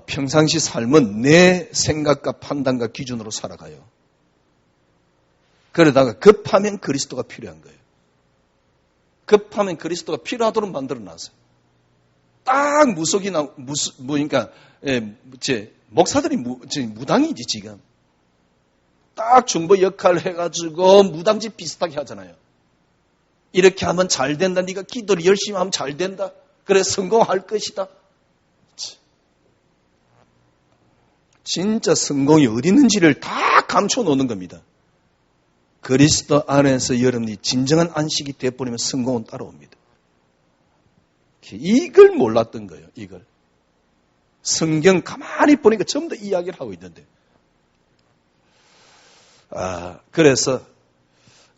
평상시 삶은 내 생각과 판단과 기준으로 살아가요. 그러다가 급하면 그리스도가 필요한 거예요. 급하면 그리스도가 필요하도록 만들어놨어요. 딱 무속이나 그러니까 목사들이 무당이지 지금. 딱 중보 역할을 해가지고 무당집 비슷하게 하잖아요. 이렇게 하면 잘 된다. 네가 기도를 열심히 하면 잘 된다. 그래 성공할 것이다. 진짜 성공이 어디 있는지를 다 감춰놓는 겁니다. 그리스도 안에서 여러분이 진정한 안식이 되어버리면 성공은 따라옵니다. 이걸 몰랐던 거예요. 이걸. 성경 가만히 보니까 전부 다 이야기를 하고 있는데. 그래서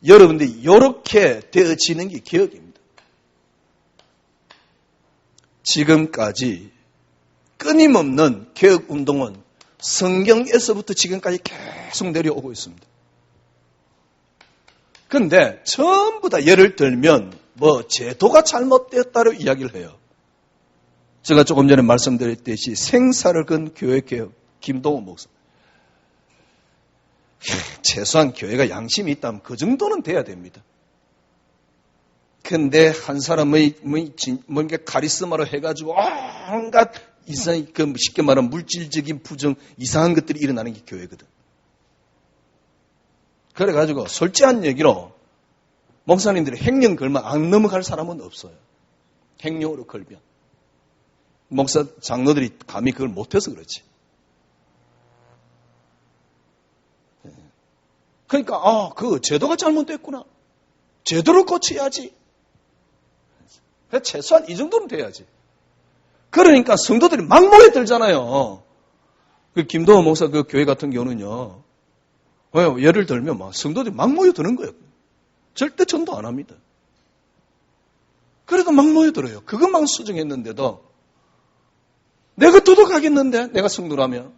여러분들이 이렇게 되어지는 게 개혁입니다. 지금까지 끊임없는 개혁운동은 성경에서부터 지금까지 계속 내려오고 있습니다. 그런데 전부 다 예를 들면 제도가 잘못되었다고 이야기를 해요. 제가 조금 전에 말씀드렸듯이 생사를 건 교회개혁 김동호 목사. 최소한 교회가 양심이 있다면 그 정도는 돼야 됩니다. 근데 한 사람의 뭔가 카리스마로 해가지고 온갖 쉽게 말하면 물질적인 부정 이상한 것들이 일어나는 게 교회거든. 그래가지고 솔직한 얘기로 목사님들이 행령 걸면 안 넘어갈 사람은 없어요. 행령으로 걸면. 목사 장로들이 감히 그걸 못해서 그렇지. 그러니까 그 제도가 잘못됐구나. 제도를 고쳐야지. 최소한 이 정도는 돼야지. 그러니까 성도들이 막 모여들잖아요. 그 김도호 목사 그 교회 같은 경우는요. 왜요? 예를 들면 성도들이 막 모여드는 거예요. 절대 전도 안 합니다. 그래도 막 모여들어요. 그것만 수정했는데도 내가 도덕하겠는데 내가 성도라면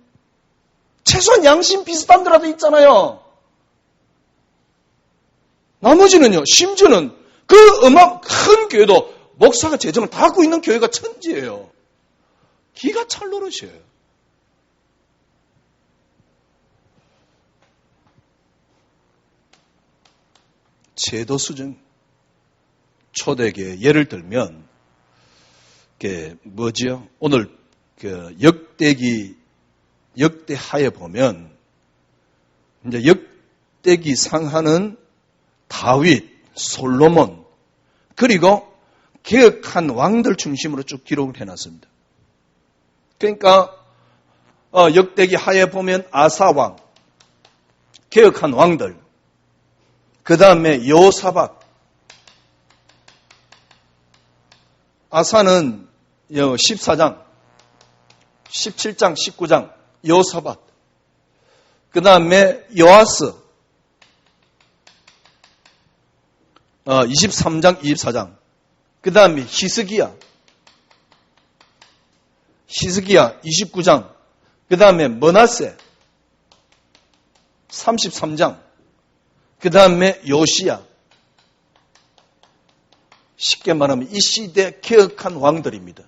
최소한 양심 비슷한 데라도 있잖아요. 나머지는요. 심지어는 그 큰 교회도 목사가 재정을 다 갖고 있는 교회가 천지예요. 기가 찰 노릇이에요. 제도 수정, 초대교회 예를 들면 뭐지요? 오늘 역대하에 보면 이제 역대기 상하는 다윗, 솔로몬 그리고 개혁한 왕들 중심으로 쭉 기록을 해놨습니다. 그러니까 역대기 하에 보면 아사왕, 개혁한 왕들, 그 다음에 여호사밧, 아사는 14장, 17장, 19장, 여호사밧, 그 다음에 요아스, 23장, 24장, 그 다음에 히스기야 29장, 그 다음에 머나세 33장, 그 다음에 요시야. 쉽게 말하면 이 시대 개혁한 왕들입니다.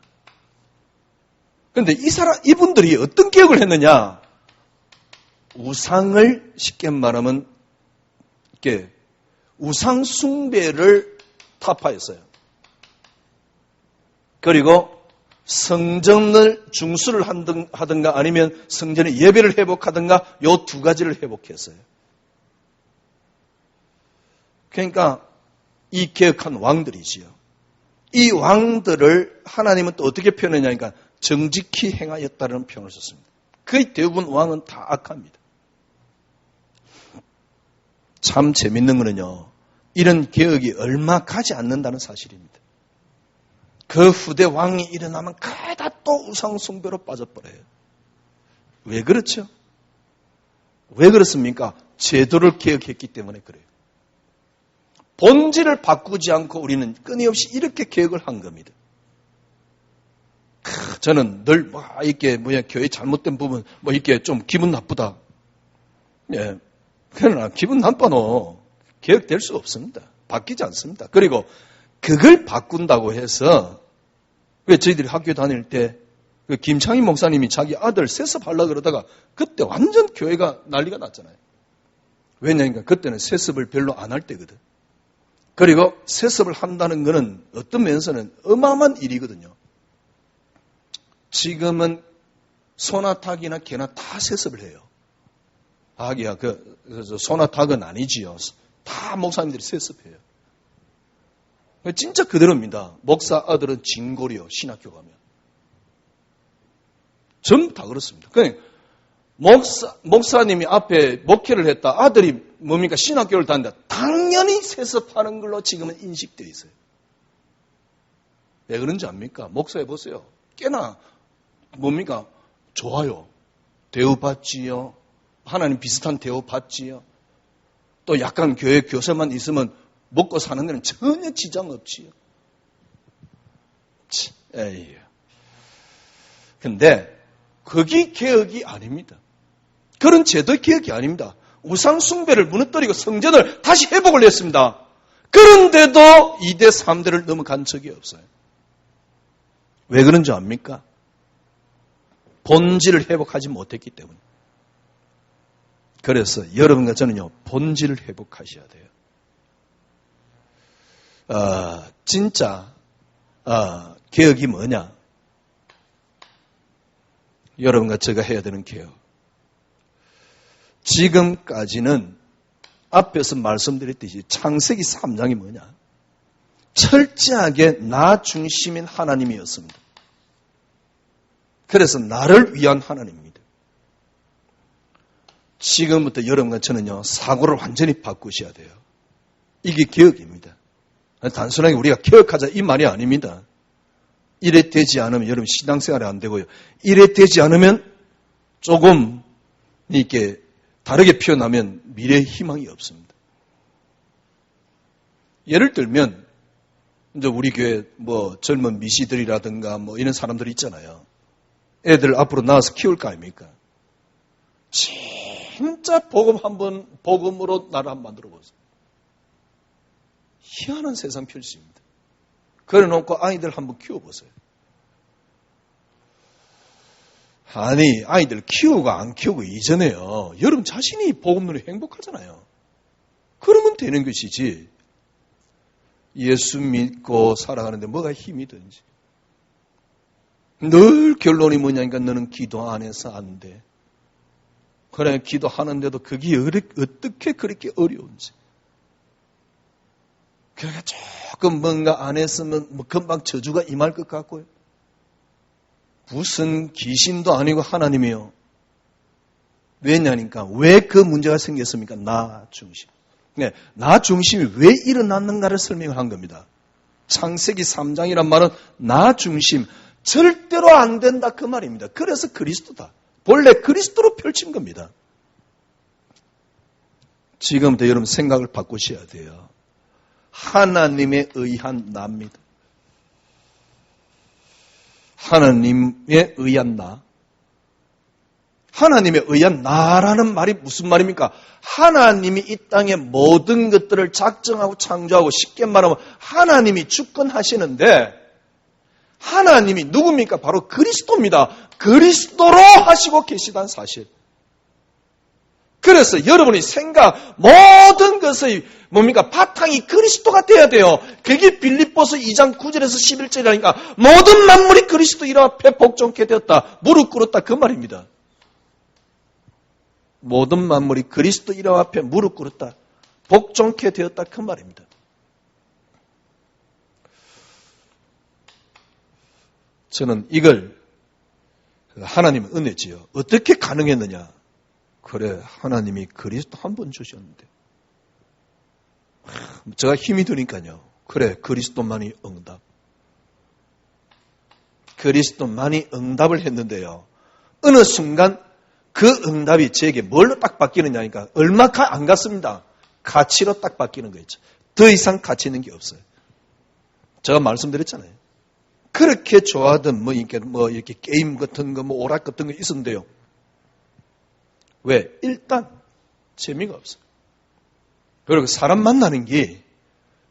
그런데 이분들이 어떤 개혁을 했느냐? 우상을 쉽게 말하면 이렇게 우상 숭배를 타파했어요. 그리고 성전을 중수를 하든가 아니면 성전의 예배를 회복하든가 요 두 가지를 회복했어요. 그러니까 이 개혁한 왕들이지요. 이 왕들을 하나님은 또 어떻게 표현했냐니까 정직히 행하였다는 표현을 썼습니다. 거의 대부분 왕은 다 악합니다. 참 재밌는 거는요. 이런 개혁이 얼마 가지 않는다는 사실입니다. 그 후대 왕이 일어나면 가다 또 우상 숭배로 빠져버려요. 왜 그렇죠? 왜 그렇습니까? 제도를 개혁했기 때문에 그래요. 본질을 바꾸지 않고 우리는 끊임없이 이렇게 개혁을 한 겁니다. 저는 늘 이렇게 교회 잘못된 부분 이렇게 좀 기분 나쁘다. 예. 그러나 기분 나빠도 개혁될 수 없습니다. 바뀌지 않습니다. 그리고 그걸 바꾼다고 해서 왜 저희들이 학교 다닐 때 김창희 목사님이 자기 아들 세습하려고 그러다가 그때 완전 교회가 난리가 났잖아요. 왜냐니까 그때는 세습을 별로 안 할 때거든. 그리고 세습을 한다는 것은 어떤 면에서는 어마어마한 일이거든요. 지금은 소나 닭이나 개나 다 세습을 해요. 닭이야, 소나 닭은 아니지요. 다 목사님들이 세습해요. 진짜 그대로입니다. 목사 아들은 진골이요. 신학교 가면. 전부 다 그렇습니다. 그러니까 목사님이 앞에 목회를 했다. 아들이 뭡니까? 신학교를 다닌다. 당연히 세습하는 걸로 지금은 인식되어 있어요. 왜 그런지 압니까? 목사해 보세요. 꽤나 뭡니까? 좋아요. 대우받지요. 하나님 비슷한 대우받지요. 또 약간 교회 교세만 있으면 먹고 사는 데는 전혀 지장 없지요. 에이. 근데 거기 개혁이 아닙니다. 그런 제도 개혁이 아닙니다. 우상 숭배를 무너뜨리고 성전을 다시 회복을 했습니다. 그런데도 2대 3대를 넘어간 적이 없어요. 왜 그런지 압니까? 본질을 회복하지 못했기 때문에. 그래서 여러분과 저는요, 본질을 회복하셔야 돼요. 진짜 개혁이 뭐냐? 여러분과 제가 해야 되는 개혁. 지금까지는 앞에서 말씀드렸듯이 창세기 3장이 뭐냐? 철저하게 나 중심인 하나님이었습니다. 그래서 나를 위한 하나님입니다. 지금부터 여러분과 저는요, 사고를 완전히 바꾸셔야 돼요. 이게 개혁입니다. 단순하게 우리가 개혁하자 이 말이 아닙니다. 이래 되지 않으면 여러분 신앙생활이 안 되고요. 이래 되지 않으면 조금 이렇게 다르게 표현하면 미래의 희망이 없습니다. 예를 들면 이제 우리 교회 젊은 미시들이라든가 이런 사람들이 있잖아요. 애들 앞으로 낳아서 키울 거 아닙니까? 진짜 복음으로 나를 한번 만들어 보세요. 희한한 세상 필수입니다. 그래 놓고 아이들 한번 키워보세요. 아니, 아이들 키우고 안 키우고 이전에요. 여러분 자신이 복음 누리고 행복하잖아요. 그러면 되는 것이지. 예수 믿고 살아가는데 뭐가 힘이 든지. 늘 결론이 뭐냐니까 너는 기도 안 해서 안 돼. 그래, 기도하는데도 그게 어떻게 그렇게 어려운지. 그러니까 조금 뭔가 안 했으면 뭐 금방 저주가 임할 것 같고요. 무슨 귀신도 아니고 하나님이요. 왜냐니까 왜 그 문제가 생겼습니까? 나 중심. 네, 나 중심이 왜 일어났는가를 설명을 한 겁니다. 창세기 3장이란 말은 나 중심, 절대로 안 된다 그 말입니다. 그래서 그리스도다. 본래 그리스도로 펼친 겁니다. 지금부터 여러분 생각을 바꾸셔야 돼요. 하나님에 의한 나입니다. 하나님에 의한 나. 하나님에 의한 나라는 말이 무슨 말입니까? 하나님이 이 땅의 모든 것들을 작정하고 창조하고 쉽게 말하면 하나님이 주권하시는데 하나님이 누굽니까? 바로 그리스도입니다. 그리스도로 하시고 계시다는 사실. 그래서 여러분이 생각 모든 것의 뭡니까? 바탕이 그리스도가 돼야 돼요. 그게 빌립보서 2장 9절에서 11절이라니까 모든 만물이 그리스도 이름 앞에 복종케 되었다. 무릎 꿇었다 그 말입니다. 모든 만물이 그리스도 이름 앞에 무릎 꿇었다. 복종케 되었다 그 말입니다. 저는 이걸 하나님의 은혜지요. 어떻게 가능했느냐? 그래, 하나님이 그리스도 한 번 주셨는데. 제가 힘이 드니까요. 그래, 그리스도만이 응답. 그리스도만이 응답을 했는데요. 어느 순간 그 응답이 저에게 뭘로 딱 바뀌느냐니까 얼마 안 갔습니다. 가치로 딱 바뀌는 거였죠. 더 이상 가치 있는 게 없어요. 제가 말씀드렸잖아요. 그렇게 좋아하던 이렇게 게임 같은 거, 오락 같은 거 있었는데요. 왜? 일단 재미가 없어요. 그리고 사람 만나는 게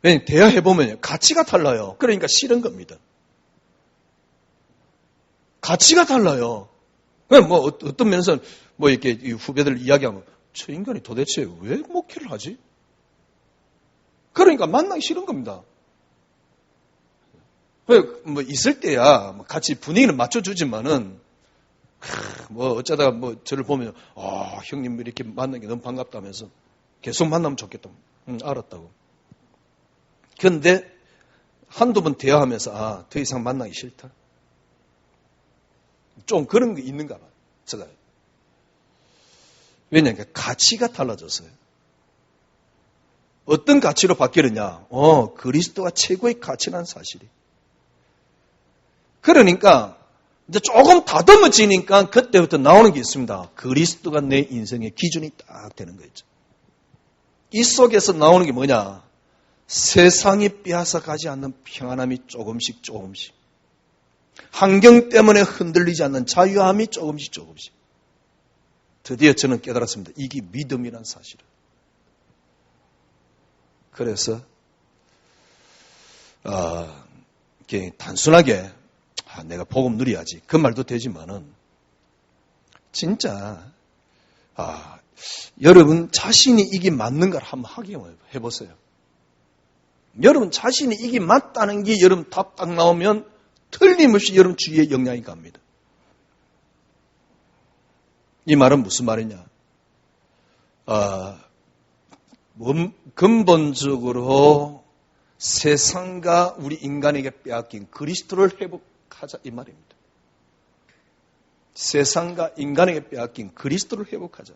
왜냐면 대화해보면 가치가 달라요. 그러니까 싫은 겁니다. 가치가 달라요. 어떤 면에서는 이렇게 후배들 이야기하면 저 인간이 도대체 왜 목회를 하지? 그러니까 만나기 싫은 겁니다. 있을 때야 같이 분위기를 맞춰주지만은 어쩌다가 저를 보면 형님 이렇게 만나는 게 너무 반갑다면서 계속 만나면 좋겠다. 알았다고. 그런데 한두 번 대화하면서 더 이상 만나기 싫다. 좀 그런 게 있는가 봐요. 제가. 왜냐하면 가치가 달라졌어요. 어떤 가치로 바뀌느냐? 그리스도가 최고의 가치라는 사실이. 그러니까 이제 조금 다듬어지니까 그때부터 나오는 게 있습니다. 그리스도가 내 인생의 기준이 딱 되는 거죠. 이 속에서 나오는 게 뭐냐? 세상이 빼앗아가지 않는 평안함이 조금씩. 환경 때문에 흔들리지 않는 자유함이 조금씩. 드디어 저는 깨달았습니다. 이게 믿음이란 사실을. 그래서 단순하게 내가 복음 누려야지 그 말도 되지만은 진짜 여러분 자신이 이게 맞는가를 한번 확인해 보세요. 여러분 자신이 이게 맞다는 게 여러분 답 딱 나오면 틀림없이 여러분 주위에 영향이 갑니다. 이 말은 무슨 말이냐? 근본적으로 세상과 우리 인간에게 빼앗긴 그리스도를 회복하자 이 말입니다. 세상과 인간에게 빼앗긴 그리스도를 회복하자.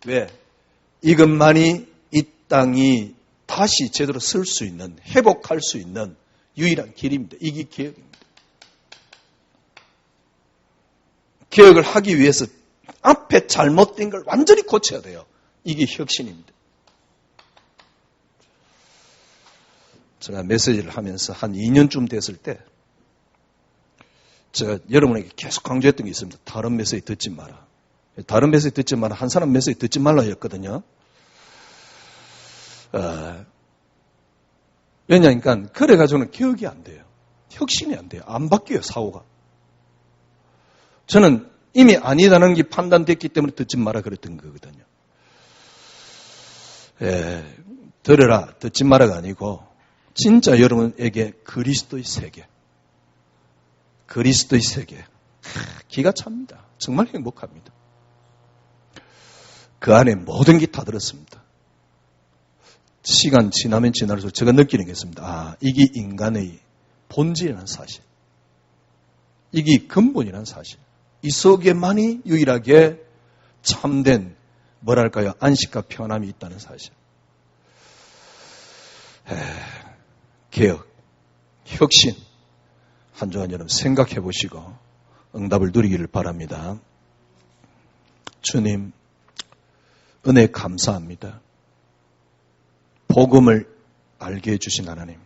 왜? 이것만이 이 땅이 다시 제대로 설 수 있는, 회복할 수 있는 유일한 길입니다. 이게 개혁입니다. 개혁을 하기 위해서 앞에 잘못된 걸 완전히 고쳐야 돼요. 이게 혁신입니다. 제가 메시지를 하면서 한 2년쯤 됐을 때 제가 여러분에게 계속 강조했던 게 있습니다. 다른 메시지 듣지 마라. 다른 메시지 듣지 마라. 한 사람 메시지 듣지 말라 였거든요. 왜냐니까 그래가지고는 기억이 안 돼요. 혁신이 안 돼요. 안 바뀌어요, 사고가. 저는 이미 아니다는 게 판단됐기 때문에 듣지 마라 그랬던 거거든요. 들으라, 듣지 마라가 아니고 진짜 여러분에게 그리스도의 세계, 그리스도의 세계, 기가 찹니다. 정말 행복합니다. 그 안에 모든 게 다 들었습니다. 시간 지나면 지날수록 제가 느끼는 게 있습니다. 아, 이게 인간의 본질이라는 사실. 이게 근본이라는 사실. 이 속에만이 유일하게 참된 뭐랄까요, 안식과 편함이 있다는 사실. 개혁, 혁신, 한 주간 여러분 생각해 보시고 응답을 누리기를 바랍니다. 주님, 은혜 감사합니다. 복음을 알게 해주신 하나님,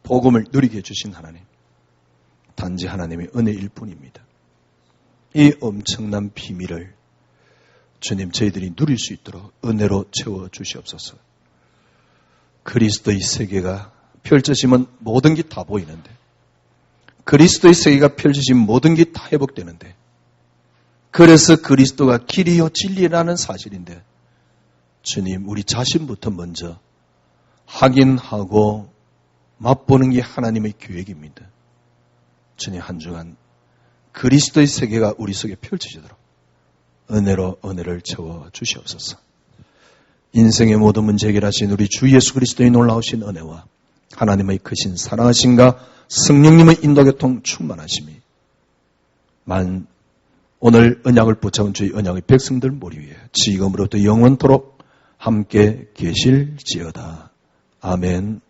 복음을 누리게 해주신 하나님, 단지 하나님의 은혜일 뿐입니다. 이 엄청난 비밀을 주님 저희들이 누릴 수 있도록 은혜로 채워주시옵소서. 그리스도의 세계가 펼쳐지면 모든 게 다 보이는데, 그리스도의 세계가 펼쳐지면 모든 게 다 회복되는데, 그래서 그리스도가 길이요 진리라는 사실인데, 주님 우리 자신부터 먼저 확인하고 맛보는 게 하나님의 계획입니다. 주님 한 주간 그리스도의 세계가 우리 속에 펼쳐지도록 은혜로 은혜를 채워 주시옵소서. 인생의 모든 문제 해결하신 우리 주 예수 그리스도의 놀라우신 은혜와 하나님의 크신 사랑하심과 성령님의 인도교통 충만하심이 오늘 언약을 붙잡은 주의 언약의 백성들 머리 위에 지금으로부터 영원토록 함께 계실지어다. 아멘.